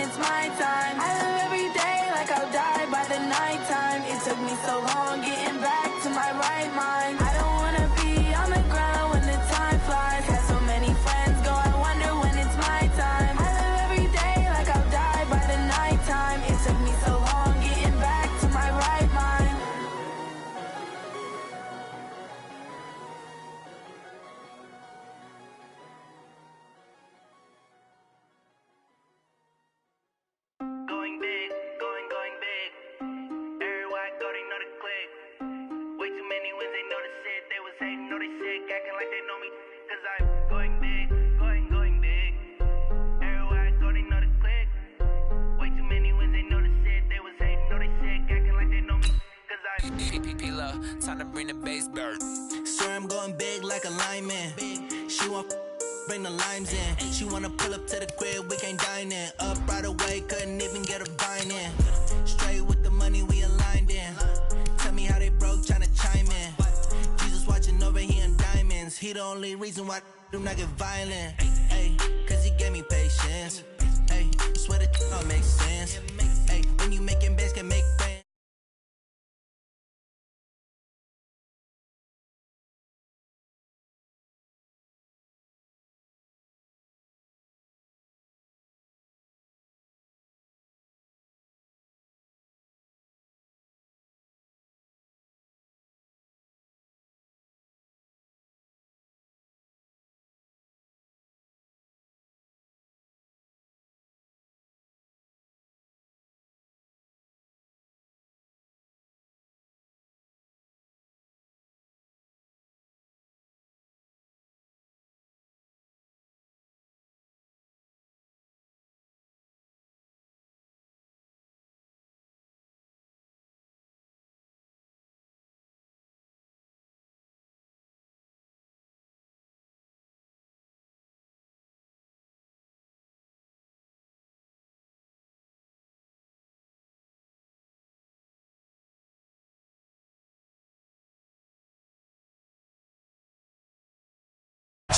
it's my time. I live every day like I'll die by the nighttime. It took me so long getting back to my right mind. I don't wanna be on the ground when the time flies. Had so many friends go, I wonder when it's my time. I live every day like I'll die by the nighttime. It took me so long getting back to my right mind. Going big, going big. Everywhere I go, they know the click. Way too many wins, they notice it. They was hating, know they sick, acting like they know me. Cause I'm going big, going big. Everywhere I go, they know the click. Way too many wins, they notice it. They was hating, know they sick, acting like they know me. Cause I'm P-Low, time to bring the bass bird. Swear I'm going big like a lineman. She want bring the limes in. She wanna pull up to the crib, we can't dine in. Up right away, couldn't even get a vine in. Straight with the money we aligned in. Tell me how they broke, tryna chime in. Jesus watching over here in diamonds. He the only reason why I do not get violent. Ay, cause he gave me patience. Ay, swear that all makes sense. Ay, when you making bands can make friends.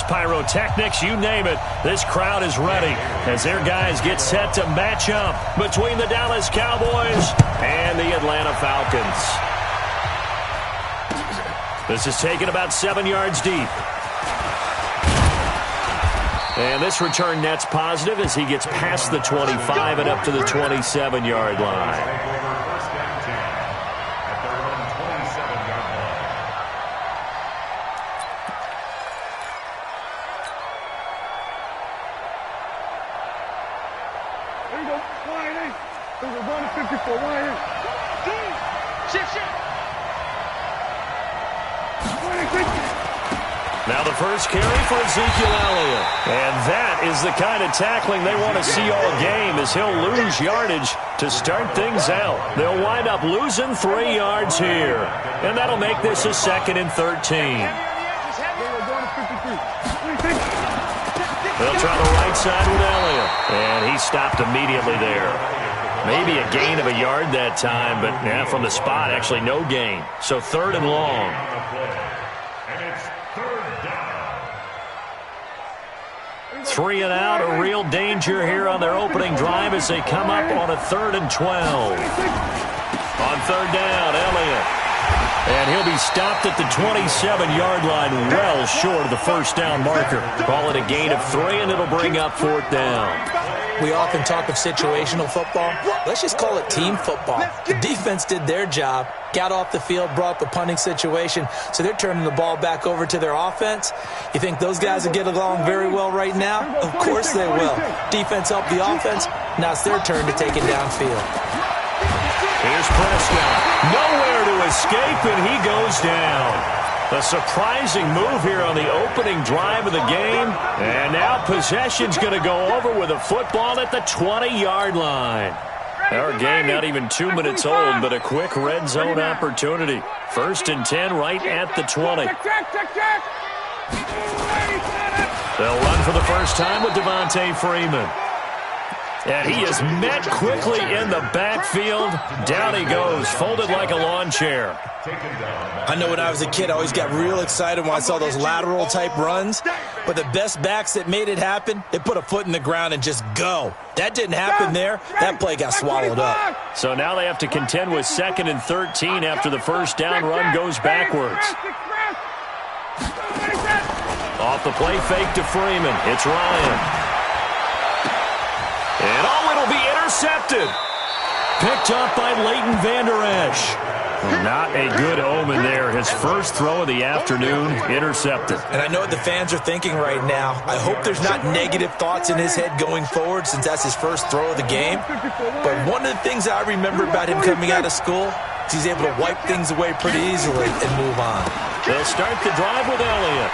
Pyrotechnics, you name it. This crowd is ready as their guys get set to match up between the Dallas Cowboys and the Atlanta Falcons. This is taken about 7 yards deep. And this return net's positive as he gets past the 25 and up to the 27-yard line. Now the first carry for Ezekiel Elliott. And that is the kind of tackling they want to see all game as he'll lose yardage to start things out. They'll wind up losing 3 yards here. And that'll make this a 2nd and 13. They'll try the right side with Elliott. And he stopped immediately there. Maybe a gain of a yard that time, but yeah, from the spot, actually no gain. So 3rd and long. And it's 3rd down. 3 and out, a real danger here on their opening drive as they come up on a 3rd and 12. On 3rd down, Elliott. And he'll be stopped at the 27-yard line, well short of the first down marker. Call it a gain of 3, and it'll bring up 4th down. We often talk of situational football. Let's just call it team football. The defense did their job, got off the field, brought the punting situation, so they're turning the ball back over to their offense. You think those guys will get along very well right now? Of course they will. Defense helped the offense. Now it's their turn to take it downfield. Here's Prescott. Nowhere to escape, and he goes down. A surprising move here on the opening drive of the game. And now possession's going to go over with a football at the 20-yard line. Our game not even 2 minutes old, but a quick red zone opportunity. 1st and 10 right at the 20. They'll run for the first time with Devontae Freeman. And he is met quickly in the backfield. Down he goes, folded like a lawn chair. I know when I was a kid, I always got real excited when I saw those lateral-type runs. But the best backs that made it happen, they put a foot in the ground and just go. That didn't happen there. That play got swallowed up. So now they have to contend with 2nd and 13 after the first down run goes backwards. Off the play fake to Freeman. It's Ryan. And it'll be intercepted. Picked up by Leighton Vander Esch. Not a good omen there. His first throw of the afternoon, intercepted. And I know what the fans are thinking right now. I hope there's not negative thoughts in his head going forward since that's his first throw of the game. But one of the things I remember about him coming out of school is he's able to wipe things away pretty easily and move on. They'll start the drive with Elliott.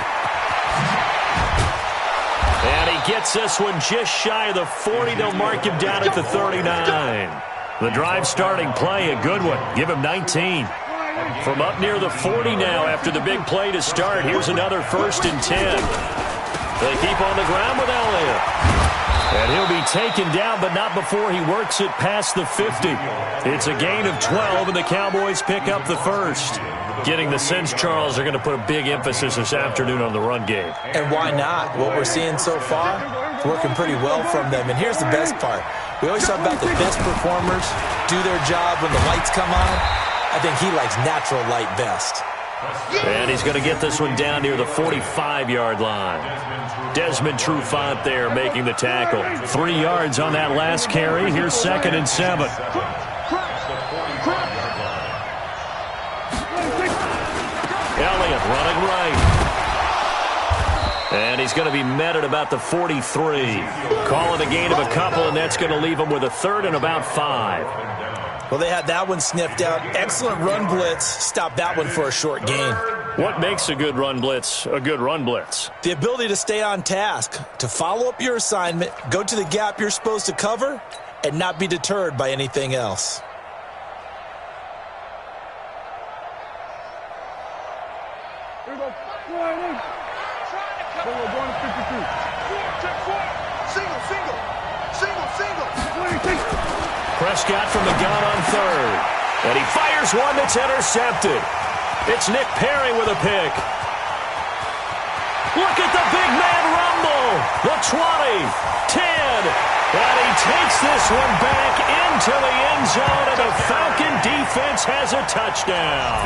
And he gets this one just shy of the 40. They'll mark him down at the 39. The drive starting play, a good one. Give him 19. From up near the 40 now after the big play to start. Here's another 1st and 10. They keep on the ground with Elliott. And he'll be taken down, but not before he works it past the 50. It's a gain of 12, and the Cowboys pick up the first. Getting the sense, Charles, are going to put a big emphasis this afternoon on the run game. And why not? What we're seeing so far, it's working pretty well from them. And here's the best part. We always talk about the best performers do their job when the lights come on. I think he likes natural light best. And he's going to get this one down near the 45-yard line. Desmond Trufant there making the tackle. 3 yards on that last carry. Here's 2nd and 7. Elliott running right. And he's going to be met at about the 43. Call it a gain of a couple, and that's going to leave him with a 3rd and about 5. Well, they had that one sniffed out. Excellent run blitz. Stop that one for a short gain. What makes a good run blitz a good run blitz? The ability to stay on task, to follow up your assignment, go to the gap you're supposed to cover, and not be deterred by anything else. Prescott from the gun on 3rd. And he fires one that's intercepted. It's Nick Perry with a pick. Look at the big man rumble. The 20, 10. And he takes this one back into the end zone, and the Falcon defense has a touchdown.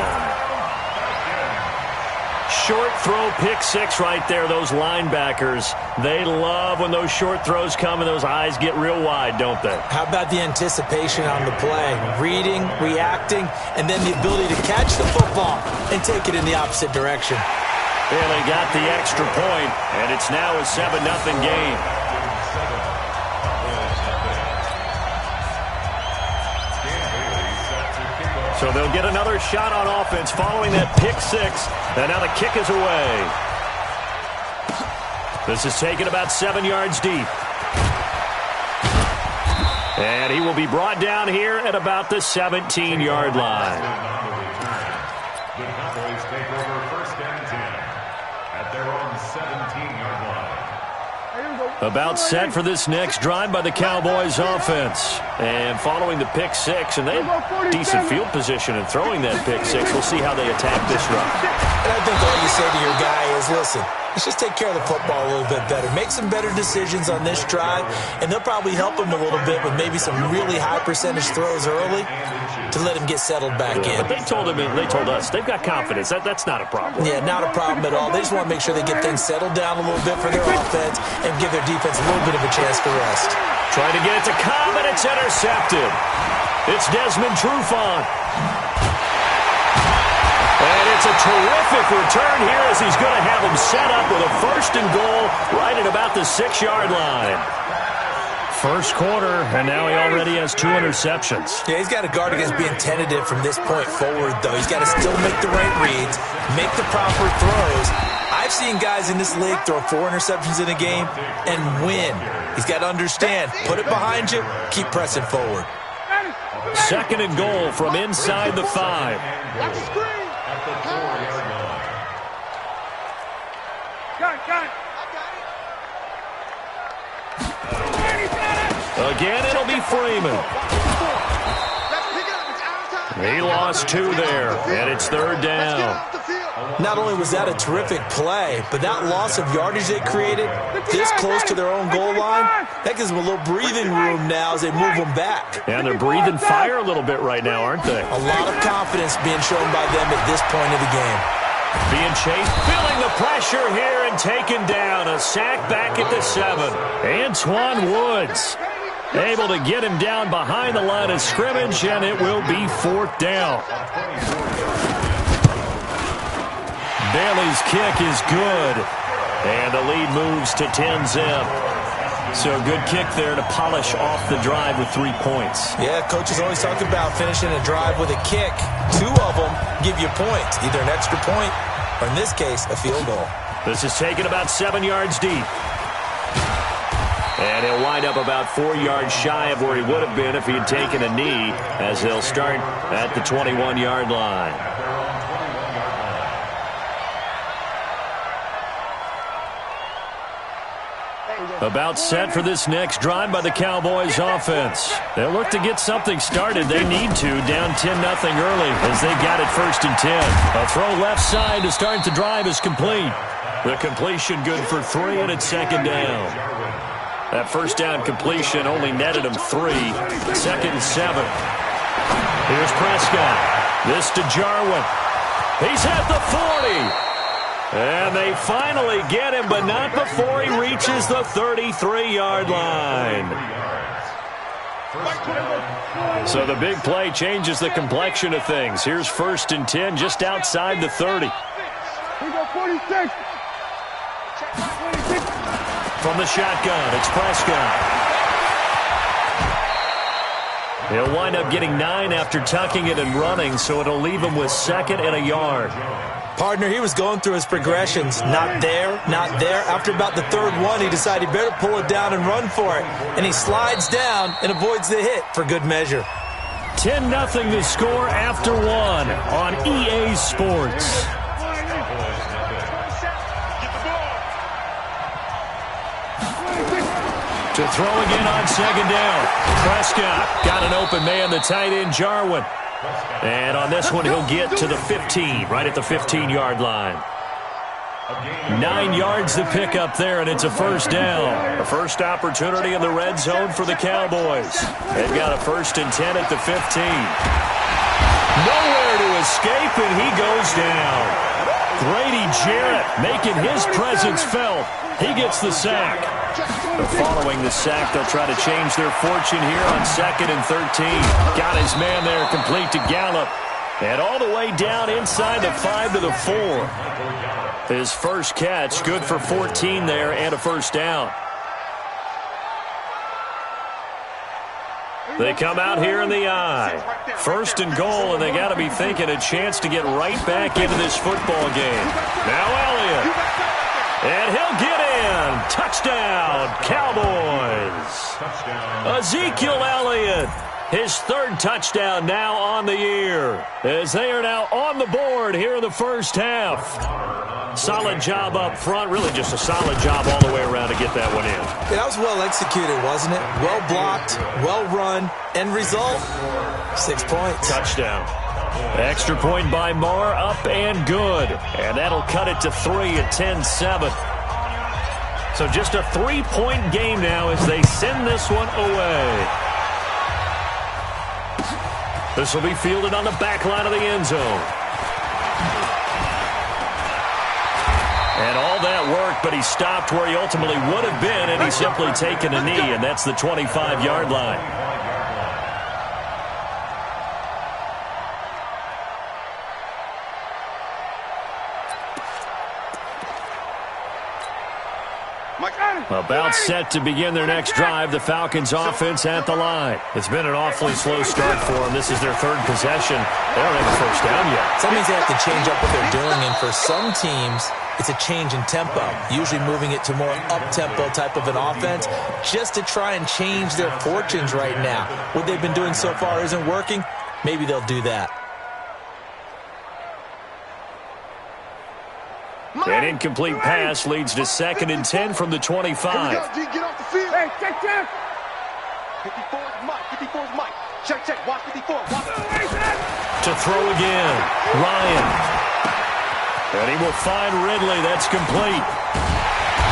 Short throw, pick 6 right there. Those linebackers, they love when those short throws come and those eyes get real wide, don't they? How about the anticipation on the play? Reading, reacting, and then the ability to catch the football and take it in the opposite direction. And they got the extra point, and it's now a 7-0 game. So they'll get another shot on offense following that pick 6. And now the kick is away. This is taken about 7 yards deep. And he will be brought down here at about the 17-yard line. The Cowboys take over 1st and 10 at their own 17-yard line. About set for this next drive by the Cowboys offense. And following the pick 6, and they have decent field position in throwing that pick 6. We'll see how they attack this run. And I think all you say to your guy is, listen, let's just take care of the football a little bit better. Make some better decisions on this drive, and they'll probably help him a little bit with maybe some really high percentage throws early to let him get settled back in. But they told us they've got confidence. That's not a problem. Yeah, not a problem at all. They just want to make sure they get things settled down a little bit for their offense and give their defense a little bit of a chance to rest. Trying to get it to Cobb, and it's intercepted. It's Desmond Trufant. And it's a terrific return here as he's going to have him set up with a 1st and goal right at about the 6-yard line. First quarter, and now he already has 2 interceptions. Yeah, he's got to guard against being tentative from this point forward, though. He's got to still make the right reads, make the proper throws. I've seen guys in this league throw 4 interceptions in a game and win. He's got to understand, put it behind you, keep pressing forward. 2nd and goal from inside the 5. At the 4-yard line. Again, it'll be Freeman. He lost 2 there, and it's 3rd down. Not only was that a terrific play, but that loss of yardage they created this close to their own goal line, that gives them a little breathing room now as they move them back. And they're breathing fire a little bit right now, aren't they? A lot of confidence being shown by them at this point of the game. Being chased, feeling the pressure here and taken down. A sack back at the 7. Antoine Woods able to get him down behind the line of scrimmage, and it will be 4th down. Bailey's kick is good, and the lead moves to 10-zip. So a good kick there to polish off the drive with 3 points. Yeah, coaches always talk about finishing a drive with a kick. 2 of them give you points, either an extra point or, in this case, a field goal. This is taken about 7 yards deep. And he'll wind up about 4 yards shy of where he would have been if he had taken a knee, as they'll start at the 21-yard line. About set for this next drive by the Cowboys offense. They'll look to get something started. They need to, down 10-0 early as they got it 1st and 10. A throw left side to start the drive is complete. The completion good for 3, and it's 2nd down. That 1st down completion only netted him 3. 2nd and 7. Here's Prescott. This to Jarwin. He's at the 40. And they finally get him, but not before he reaches the 33-yard line. So the big play changes the complexion of things. Here's 1st and 10 just outside the 30. From the shotgun, it's Prescott. He'll wind up getting 9 after tucking it and running, so it'll leave him with 2nd and a yard. Partner, he was going through his progressions. Not there, not there. After about the 3rd one, he decided he better pull it down and run for it. And he slides down and avoids the hit for good measure. 10-0 the score after 1 on EA Sports. To throw again on 2nd down. Prescott got an open man, the tight end Jarwin. And on this one, he'll get to the 15, right at the 15-yard line. 9 yards to pick up there, and it's a 1st down. The first opportunity in the red zone for the Cowboys. They've got a 1st and 10 at the 15. Nowhere to escape, and he goes down. Grady Jarrett making his presence felt. He gets the sack. Following the sack, they'll try to change their fortune here on 2nd and 13. Got his man there, complete to Gallup. And all the way down inside the 5 to the 4. His first catch, good for 14 there and a 1st down. They come out here in the I. 1st and goal, and they got to be thinking a chance to get right back into this football game. Now Elliott. And he'll get in. Touchdown, Cowboys. Ezekiel Elliott, his 3rd touchdown now on the year, as they are now on the board here in the 1st half. Solid job up front, really just a solid job all the way around to get that one in. Yeah, that was well executed, wasn't it? Well blocked, well run, end result, 6 points. Touchdown. Extra point by Marr, up and good. And that'll cut it to 3 at 10-7. So just a 3-point game now as they send this one away. This will be fielded on the back line of the end zone. And all that work, but he stopped where he ultimately would have been, and he's simply taken a knee, and that's the 25-yard line. About set to begin their next drive, the Falcons offense at the line. It's been an awfully slow start for them. This is their 3rd possession. They don't have a 1st down yet. So that means they have to change up what they're doing, and for some teams, it's a change in tempo, usually moving it to more up-tempo type of an offense just to try and change their fortunes right now. What they've been doing so far isn't working. Maybe they'll do that. An incomplete pass leads to 2nd and 10 from the 25. 54's Mike. 54's Mike. Check. Watch 54. Watch. To throw again. Ryan. And he will find Ridley. That's complete.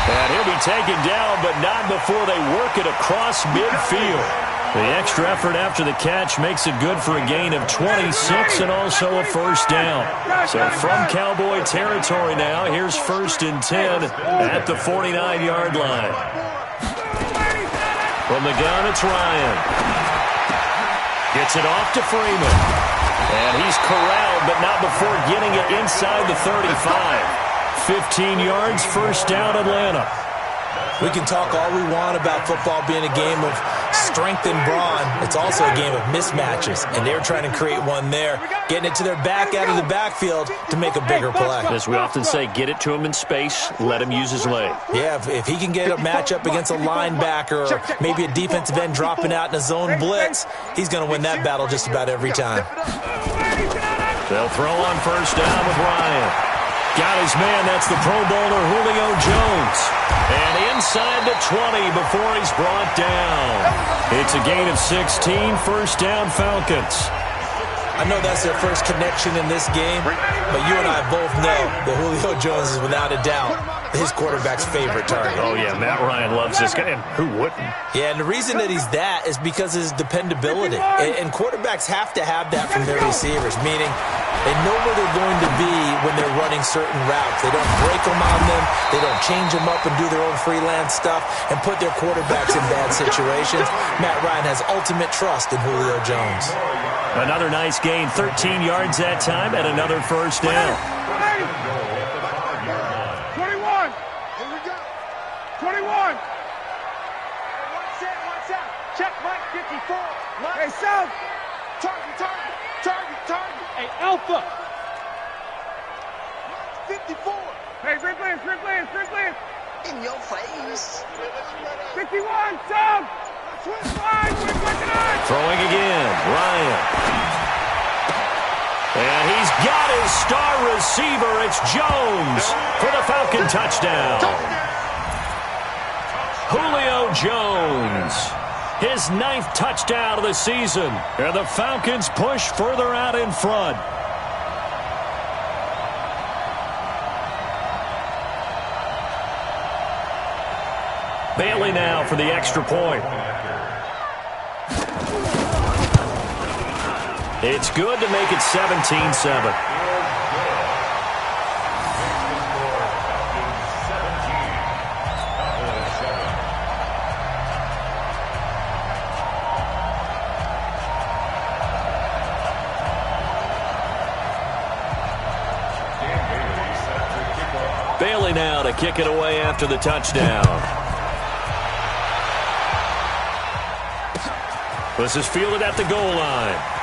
And he'll be taken down, but not before they work it across midfield. The extra effort after the catch makes it good for a gain of 26 and also a first down. So from Cowboy territory now, here's 1st and 10 at the 49-yard line. From the gun, it's Ryan. Gets it off to Freeman. And he's corralled, but not before getting it inside the 35. 15 yards, first down, Atlanta. We can talk all we want about football being a game of strength and brawn. It's also a game of mismatches, and they're trying to create one there, getting it to their back out of the backfield to make a bigger play. As we often say, get it to him in space, let him use his leg. Yeah, if he can get a matchup against a linebacker or maybe a defensive end dropping out in a zone blitz, he's going to win that battle just about every time. They'll throw on first down with Ryan. Got his man, that's the Pro Bowler Julio Jones. And inside the 20 before he's brought down. It's a gain of 16, first down Falcons. I know that's their first connection in this game, but you and I both know that Julio Jones is without a doubt his quarterback's favorite target. Oh, yeah, Matt Ryan loves this guy, and who wouldn't? Yeah, and the reason that he's that is because of his dependability. And quarterbacks have to have that from their receivers, meaning they know where they're going to be when they're running certain routes. They don't break them on them. They don't change them up and do their own freelance stuff and put their quarterbacks in bad situations. Matt Ryan has ultimate trust in Julio Jones. Another nice gain, 13 yards that time, and another first down. 21. Here we go. 21. Watch out. Check Mike 54. Hey, South. Target. Hey, Alpha. 54. Hey, Rick Lance. In your face. 61, South. Throwing again, Ryan. And he's got his star receiver. It's Jones for the Falcon touchdown. Julio Jones, his 9th touchdown of the season. And the Falcons push further out in front. Bailey now for the extra point. It's good to make it 17-7. Bailey now to kick it away after the touchdown. This is fielded at the goal line.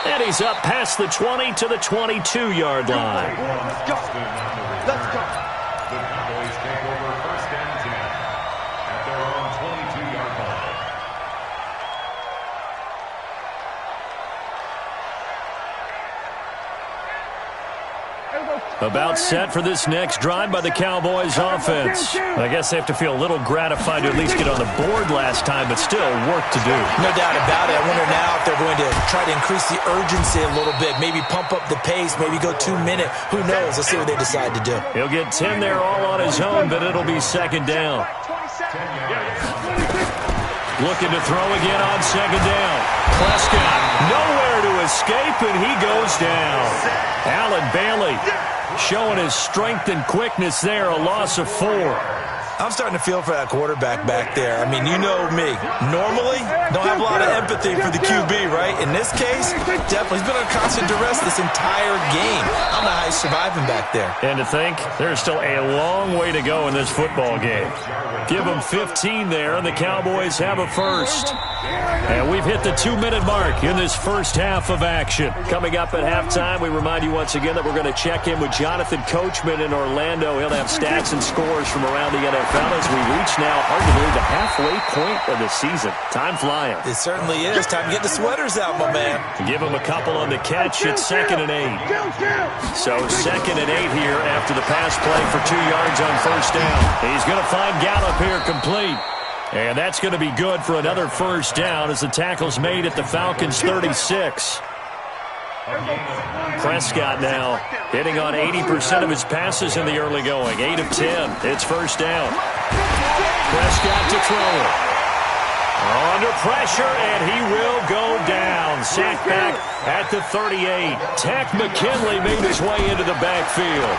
And he's up past the 20 to the 22-yard line. Let's go. The Cowboys take over 1st and 10 at their own 22-yard line. About set for this next drive by the Cowboys offense. I guess they have to feel a little gratified to at least get on the board last time, but still work to do. No doubt about it. I wonder now if they're going to try to increase the urgency a little bit, maybe pump up the pace, maybe go 2-minute. Who knows? Let's see what they decide to do. He'll get 10 there all on his own, but it'll be second down. Looking to throw again on second down. Prescott nowhere to escape, and he goes down. Allen Bailey showing his strength and quickness there, a loss of 4. I'm starting to feel for that quarterback back there. I mean, you know me. Normally, don't have a lot of empathy for the QB, right? In this case, definitely. He's been under constant duress this entire game. I don't know how he's surviving back there. And to think, there's still a long way to go in this football game. Give them 15 there, and the Cowboys have a first. And we've hit the 2-minute mark in this first half of action. Coming up at halftime, we remind you once again that we're going to check in with Jonathan Coachman in Orlando. He'll have stats and scores from around the NFL as we reach now, hard to believe, the halfway point of the season. Time flying. It certainly is. Time to get the sweaters out, my man. Give him a couple on the catch. It's 2nd and 8. So 2nd and 8 here after the pass play for 2 yards on first down. He's going to find Gallup here complete. And that's going to be good for another first down as the tackle's made at the Falcons' 36. Prescott now hitting on 80% of his passes in the early going. 8 of 10. It's first down. Prescott to throw it. Under pressure, and he will go down. Sacked back at the 38. Tack McKinley made his way into the backfield.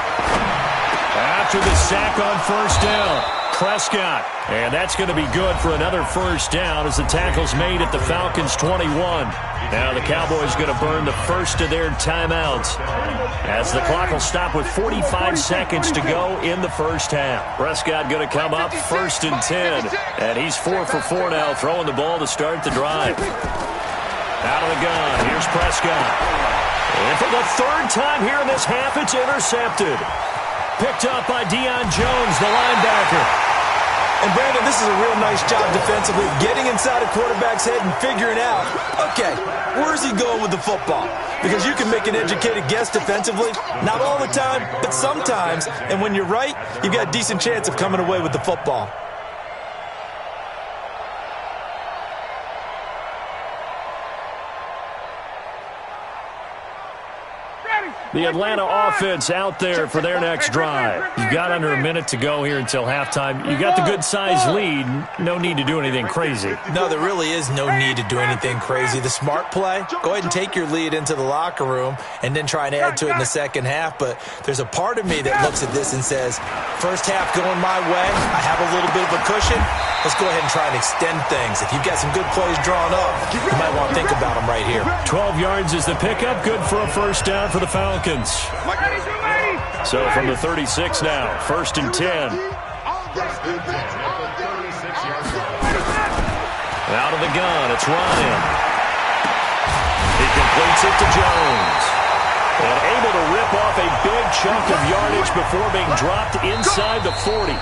After the sack on first down, Prescott. And that's going to be good for another first down as the tackle's made at the Falcons' 21. Now the Cowboys going to burn the first of their timeouts as the clock will stop with 45 seconds to go in the first half. Prescott going to come up 1st and 10, and he's 4 for 4 now, throwing the ball to start the drive. Out of the gun, here's Prescott. And for the 3rd time here in this half, it's intercepted. Picked up by Deion Jones, the linebacker. And, Brandon, this is a real nice job defensively, getting inside a quarterback's head and figuring out, okay, where's he going with the football? Because you can make an educated guess defensively, not all the time, but sometimes. And when you're right, you've got a decent chance of coming away with the football. The Atlanta offense out there for their next drive. You've got under a minute to go here until halftime. You got the good-sized lead. No need to do anything crazy. No, there really is no need to do anything crazy. The smart play, go ahead and take your lead into the locker room and then try and add to it in the second half. But there's a part of me that looks at this and says, first half going my way, I have a little bit of a cushion. Let's go ahead and try and extend things. If you've got some good plays drawn up, you might want to think about them right here. 12 yards is the pickup. Good for a first down for the Falcons. So from the 36 now, 1st and 10. Out of the gun, it's Ryan. He completes it to Jones. And able to rip off a big chunk of yardage before being dropped inside the 40.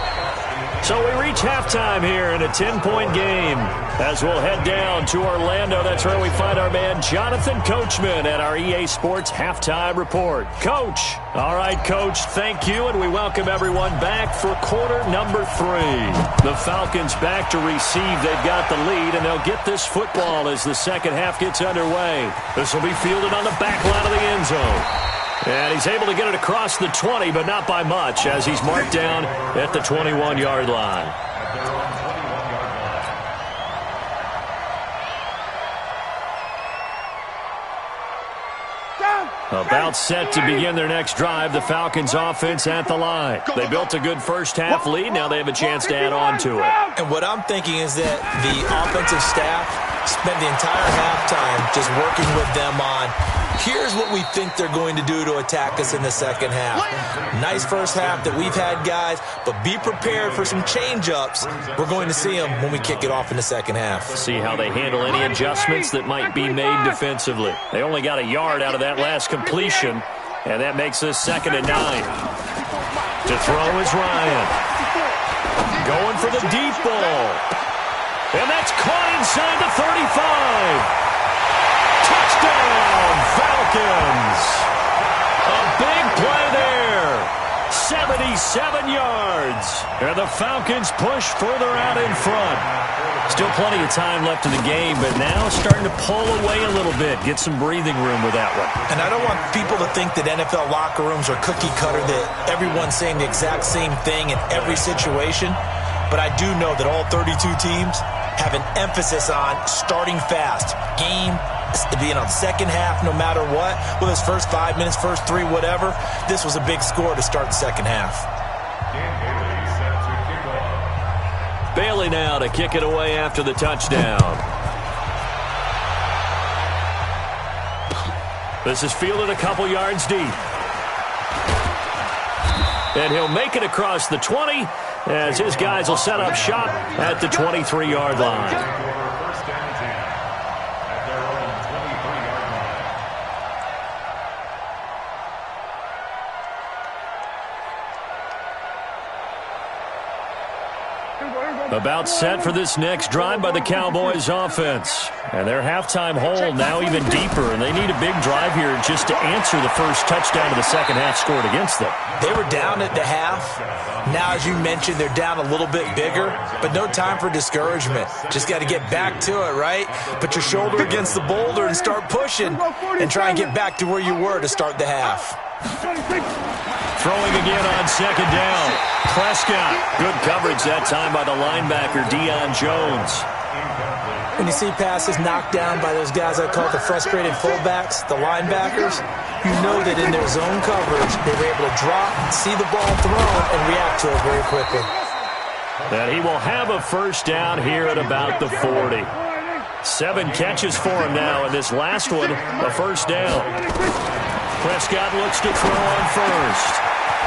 So we reach halftime here in a 10-point game as we'll head down to Orlando. That's where we find our man Jonathan Coachman at our EA Sports Halftime Report. Coach. All right, Coach, thank you, and we welcome everyone back for quarter number 3. The Falcons back to receive. They've got the lead, and they'll get this football as the second half gets underway. This will be fielded on the back line of the end zone. And he's able to get it across the 20, but not by much, as he's marked down at the 21-yard line. About set to begin their next drive, the Falcons offense at the line. They built a good first half lead. Now they have a chance to add on to it. And what I'm thinking is that the offensive staff spent the entire halftime just working with them on, here's what we think they're going to do to attack us in the second half. Nice first half that we've had, guys, but be prepared for some change-ups. We're going to see them when we kick it off in the second half. See how they handle any adjustments that might be made defensively. They only got a yard out of that last completion, and that makes this 2nd and 9. To throw is Ryan. Going for the deep ball. And that's caught inside the 35. Touchdown, Falcons. A big play there. 77 yards. And the Falcons push further out in front. Still plenty of time left in the game, but now starting to pull away a little bit. Get some breathing room with that one. And I don't want people to think that NFL locker rooms are cookie cutter, that everyone's saying the exact same thing in every situation. But I do know that all 32 teams have an emphasis on starting fast. Game being on the second half no matter what, whether it's first 5 minutes, first 3, whatever. This was a big score to start the second half. Bailey now to kick it away after the touchdown. This is fielded a couple yards deep. And he'll make it across the 20 as his guys will set up shop at the 23-yard line. About set for this next drive by the Cowboys offense. And their halftime hole now even deeper, and they need a big drive here just to answer the first touchdown of the second half scored against them. They were down at the half. Now, as you mentioned, they're down a little bit bigger, but no time for discouragement. Just got to get back to it, right? Put your shoulder against the boulder and start pushing and try and get back to where you were to start the half. Throwing again on second down. Prescott. Good coverage that time by the linebacker, Deion Jones. When you see passes knocked down by those guys I call the frustrated fullbacks, the linebackers, you know that in their zone coverage, they were able to drop, see the ball thrown, and react to it very quickly. And he will have a first down here at about the 40. 7 catches for him now, and this last one, a first down. Prescott looks to throw on first.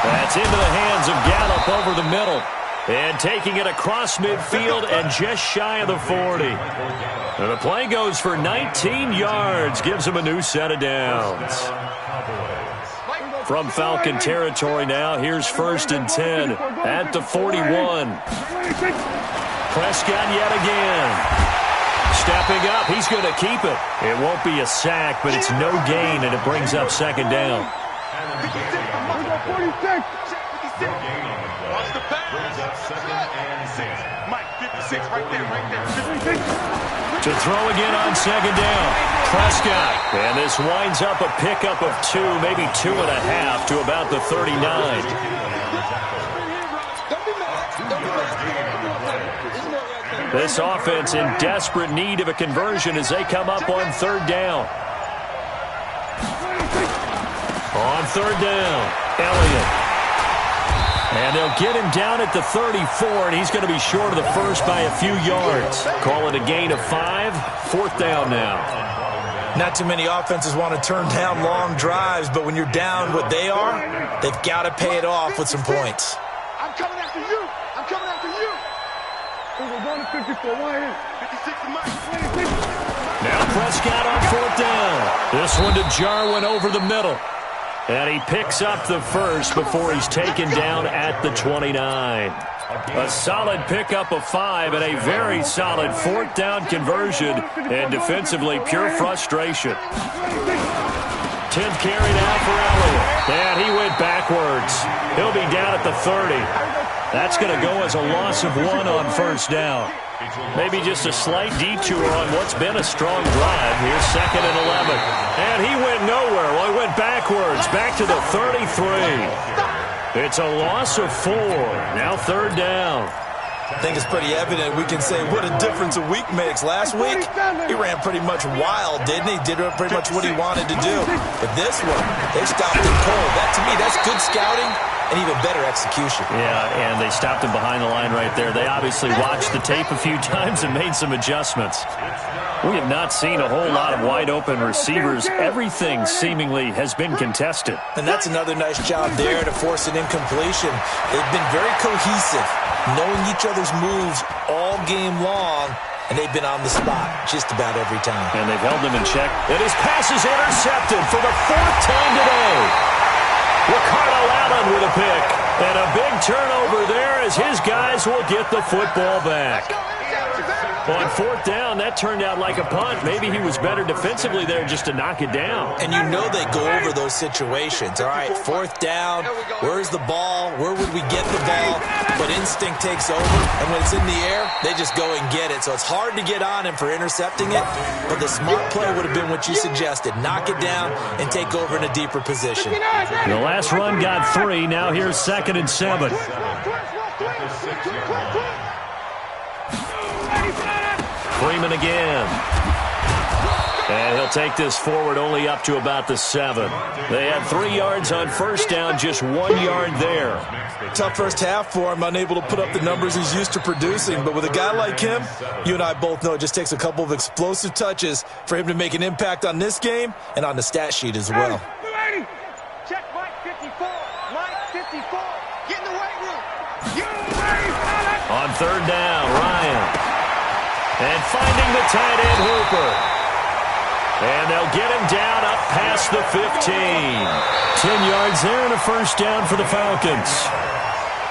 That's into the hands of Gallup over the middle. And taking it across midfield and just shy of the 40. And the play goes for 19 yards, gives him a new set of downs. From Falcon territory now, here's 1st and 10 at the 41. Prescott yet again. Stepping up, he's going to keep it. It won't be a sack, but it's no gain, and it brings up second down. To throw again on second down. Prescott. And this winds up a pickup of 2, maybe 2.5 to about the 39. This offense in desperate need of a conversion as they come up on third down. On third down, Elliott. And they'll get him down at the 34, and he's going to be short of the first by a few yards. Call it a gain of 5, 4th down now. Not too many offenses want to turn down long drives, but when you're down what they are, they've got to pay it off with some points. I'm coming after you. I'm coming after you. We're going to 54. Why is 56 to Mike? Now Prescott on 4th down. This one to Jarwin over the middle. And he picks up the first before he's taken down at the 29. A solid pickup of 5 and a very solid 4th down conversion. And defensively, pure frustration. 10th carry now for Elliott. And he went backwards. He'll be down at the 30. That's going to go as a loss of 1 on first down. Maybe just a slight detour on what's been a strong drive. Here's 2nd and 11. And he went nowhere. Well, he went backwards, back to the 33. It's a loss of 4. Now 3rd down. I think it's pretty evident we can say what a difference a week makes. Last week, he ran pretty much wild, didn't he? Did pretty much what he wanted to do. But this one, they stopped him cold. That, to me, that's good scouting and even better execution. Yeah, and they stopped him behind the line right there. They obviously watched the tape a few times and made some adjustments. We have not seen a whole lot of wide-open receivers. Everything seemingly has been contested. And that's another nice job there to force an incompletion. They've been very cohesive, knowing each other's moves all game long, and they've been on the spot just about every time. And they've held them in check. And his pass is intercepted for the 4th time today. Ricardo Allen with a pick. And a big turnover there as his guys will get the football back. On 4th down, that turned out like a punt. Maybe he was better defensively there just to knock it down. And you know they go over those situations. All right, 4th down, where's the ball? Where would we get the ball? But instinct takes over, and when it's in the air, they just go and get it. So it's hard to get on him for intercepting it, but the smart play would have been what you suggested. Knock it down and take over in a deeper position. The last run got 3. Now here's 2nd and 7. Freeman again. And he'll take this forward only up to about the 7. They had 3 yards on first down, just 1 yard there. Tough first half for him, unable to put up the numbers he's used to producing. But with a guy like him, you and I both know it just takes a couple of explosive touches for him to make an impact on this game and on the stat sheet as well. Check Mike 54. Mike 54. Get in the weight room. On 3rd down, Ryan. And finding the tight end, Hooper. And they'll get him down up past the 15. 10 yards there and a first down for the Falcons.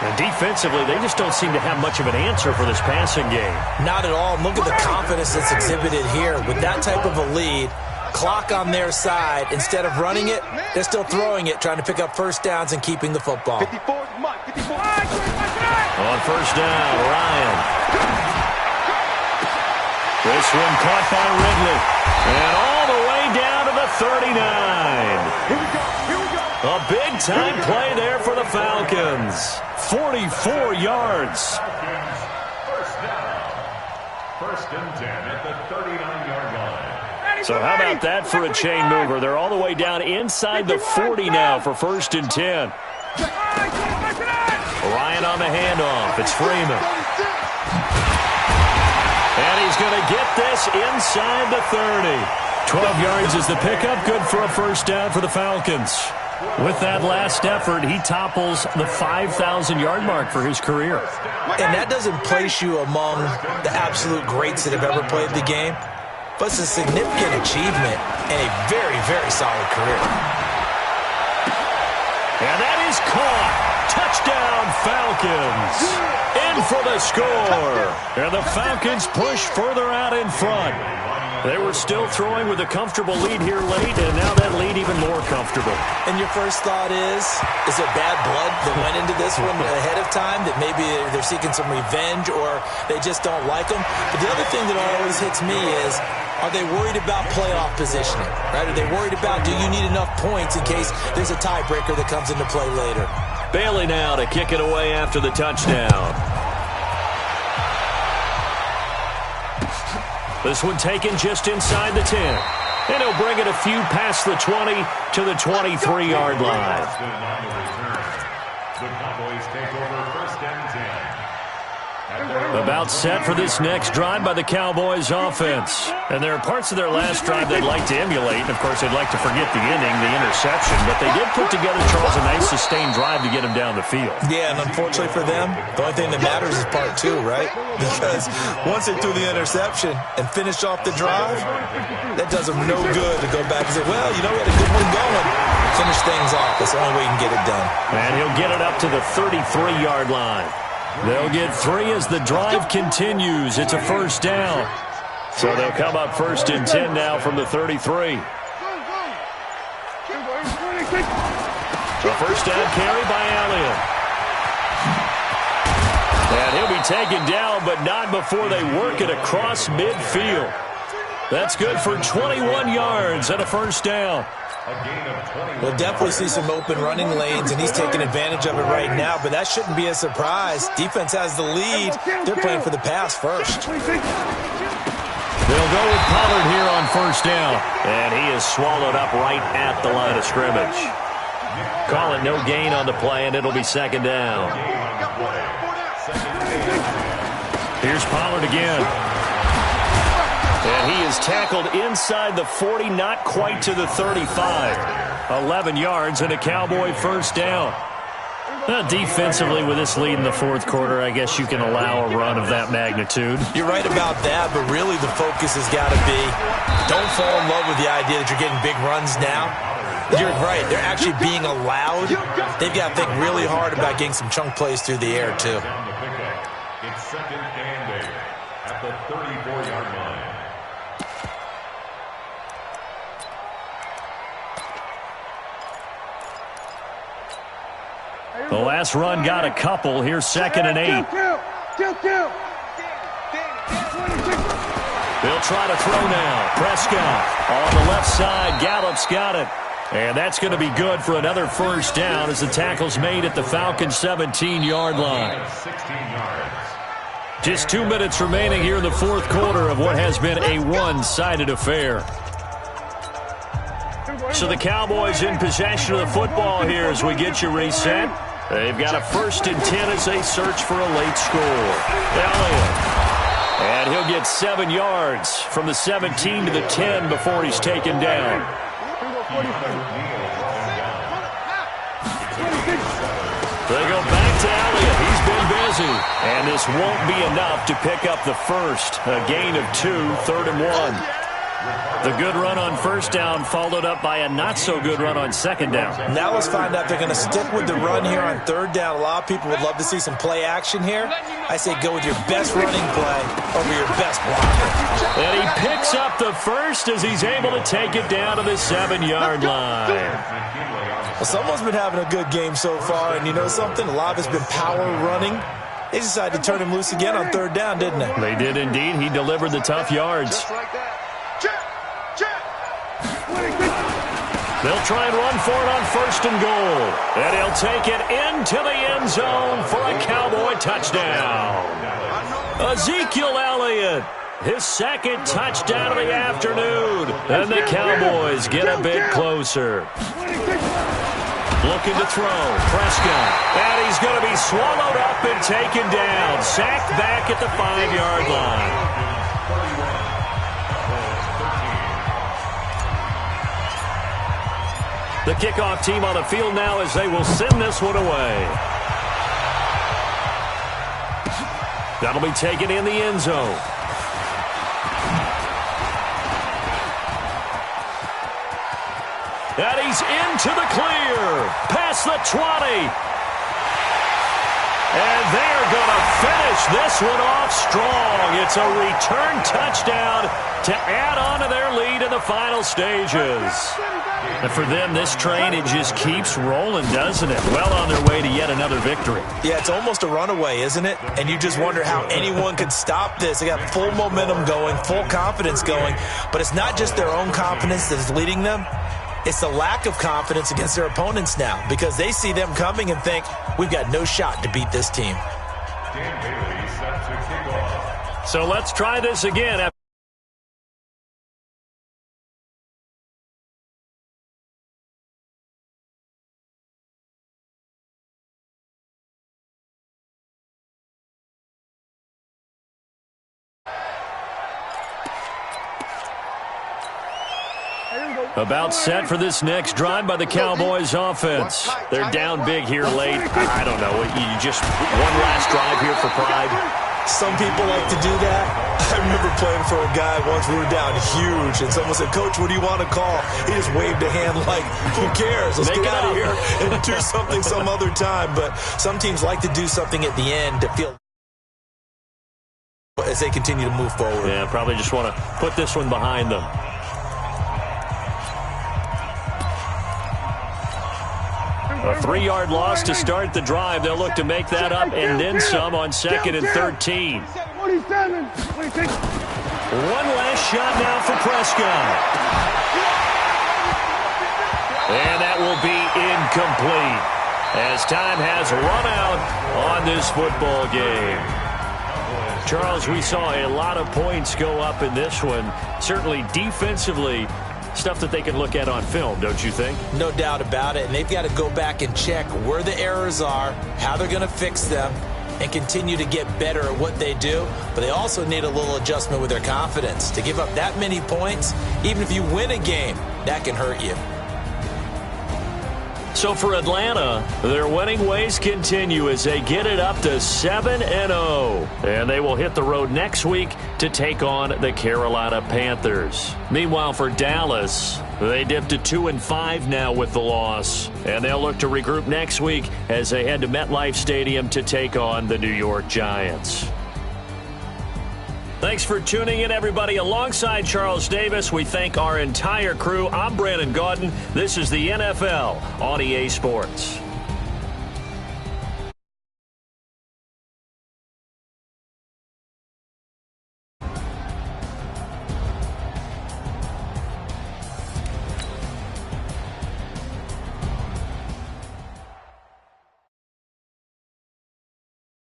And defensively, they just don't seem to have much of an answer for this passing game. Not at all. Look at the confidence that's exhibited here. With that type of a lead, clock on their side, instead of running it, they're still throwing it, trying to pick up first downs and keeping the football. 54, Mike, 54. On first down, Ryan. This one caught by Ridley. And all the way down to the 39. Here we go. A big-time play there for the Falcons. 44 yards. First down. First and 10 at the 39-yard line. So how about that for a chain mover? They're all the way down inside the 40 now for first and 10. Ryan on the handoff. It's Freeman. And he's going to get this inside the 30. 12 yards is the pickup. Good for a first down for the Falcons. With that last effort, he topples the 5,000-yard mark for his career. And that doesn't place you among the absolute greats that have ever played the game, but it's a significant achievement and a very, very solid career. And that is caught. Touchdown, Falcons. In for the score. And the Falcons push further out in front. They were still throwing with a comfortable lead here late, and now that lead even more comfortable. And your first thought is it bad blood that went into this one ahead of time, that maybe they're seeking some revenge or they just don't like them? But the other thing that always hits me is, are they worried about playoff positioning? Right? Are they worried about, do you need enough points in case there's a tiebreaker that comes into play later? Bailey now to kick it away after the touchdown. This one taken just inside the 10. And he'll bring it a few past the 20 to the 23-yard line. The Cowboys take over first and 10. About set for this next drive by the Cowboys offense. And there are parts of their last drive they'd like to emulate. And, of course, they'd like to forget the ending, the interception. But they did put together, Charles, a nice sustained drive to get him down the field. Yeah, and unfortunately for them, the only thing that matters is part two, right? Because once they threw the interception and finished off the drive, that does them no good to go back and say, well, you know, we had a good one going. Finish things off. That's the only way you can get it done. And he'll get it up to the 33-yard line. They'll get 3 as the drive continues. It's a first down. So they'll come up first and 10 now from the 33. A first down carry by Elliott. And he'll be taken down, but not before they work it across midfield. That's good for 21 yards and a first down. We'll definitely see some open running lanes, and he's taking advantage of it right now, but that shouldn't be a surprise. Defense has the lead. They're playing for the pass first. They'll go with Pollard here on first down, and he is swallowed up right at the line of scrimmage. Call it no gain on the play, and it'll be second down. Here's Pollard again. And he is tackled inside the 40, not quite to the 35. 11 yards and a Cowboy first down. Defensively, with this lead in the fourth quarter, I guess you can allow a run of that magnitude. You're right about that, but really the focus has got to be, don't fall in love with the idea that you're getting big runs now. You're right. They're actually being allowed. They've got to think really hard about getting some chunk plays through the air, too. It's second and 8 at the 34-yard line. The last run got a couple. Here's second and 8. They'll try to throw now. Prescott on the left side. Gallup's got it. And that's going to be good for another first down as the tackle's made at the Falcons' 17-yard line. 16 yards. Just 2 minutes remaining here in the fourth quarter of what has been a one-sided affair. So the Cowboys in possession of the football here as we get you reset. They've got a first and 10 as they search for a late score. Elliott. And he'll get 7 yards from the 17 to the 10 before he's taken down. They go back to Elliott. He's been busy. And this won't be enough to pick up the first. A gain of 2, 3rd and 1. The good run on first down followed up by a not-so-good run on second down. Now let's find out if they're going to stick with the run here on third down. A lot of people would love to see some play action here. I say go with your best running play over your best blocker. And he picks up the first as he's able to take it down to the 7-yard line. Well, someone's been having a good game so far, and you know something? A lot of it's been power running. They decided to turn him loose again on third down, didn't they? They did indeed. He delivered the tough yards. Just like that. They'll try and run for it on first and goal. And he'll take it into the end zone for a Cowboy touchdown. Ezekiel Elliott, his second touchdown of the afternoon. And the Cowboys get a bit closer. Looking to throw. Prescott. And he's going to be swallowed up and taken down. Sacked back at the 5-yard line. The kickoff team on the field now as they will send this one away. That'll be taken in the end zone. And he's into the clear. Past the 20. And they're going to finish this one off strong. It's a return touchdown to add on to their lead in the final stages. And for them, this train, it just keeps rolling, doesn't it? Well on their way to yet another victory. Yeah, it's almost a runaway, isn't it? And you just wonder how anyone could stop this. They got full momentum going, full confidence going. But it's not just their own confidence that is leading them. It's the lack of confidence against their opponents now because they see them coming and think, we've got no shot to beat this team. Dan Bailey set to kick off. So let's try this again. About set for this next drive by the Cowboys offense. They're down big here late. I don't know. You just one last drive here for pride. Some people like to do that. I remember playing for a guy once. We were down huge, and someone said, Coach, what do you want to call? He just waved a hand like, who cares? Let's get out of here and do something some other time. But some teams like to do something at the end to feel as they continue to move forward. Yeah, probably just want to put this one behind them. A 3-yard loss to start the drive. They'll look to make that up and then some on 2nd and 13. 27. One last shot now for Prescott. And that will be incomplete as time has run out on this football game. Charles, we saw a lot of points go up in this one. Certainly defensively, stuff that they can look at on film, don't you think? No doubt about it. And they've got to go back and check where the errors are, how they're going to fix them, and continue to get better at what they do. But they also need a little adjustment with their confidence. To give up that many points, even if you win a game, that can hurt you. So for Atlanta, their winning ways continue as they get it up to 7-0. And they will hit the road next week to take on the Carolina Panthers. Meanwhile, for Dallas, they dipped to 2-5 now with the loss. And they'll look to regroup next week as they head to MetLife Stadium to take on the New York Giants. Thanks for tuning in, everybody. Alongside Charles Davis, we thank our entire crew. I'm Brandon Gaudin. This is the NFL on EA Sports.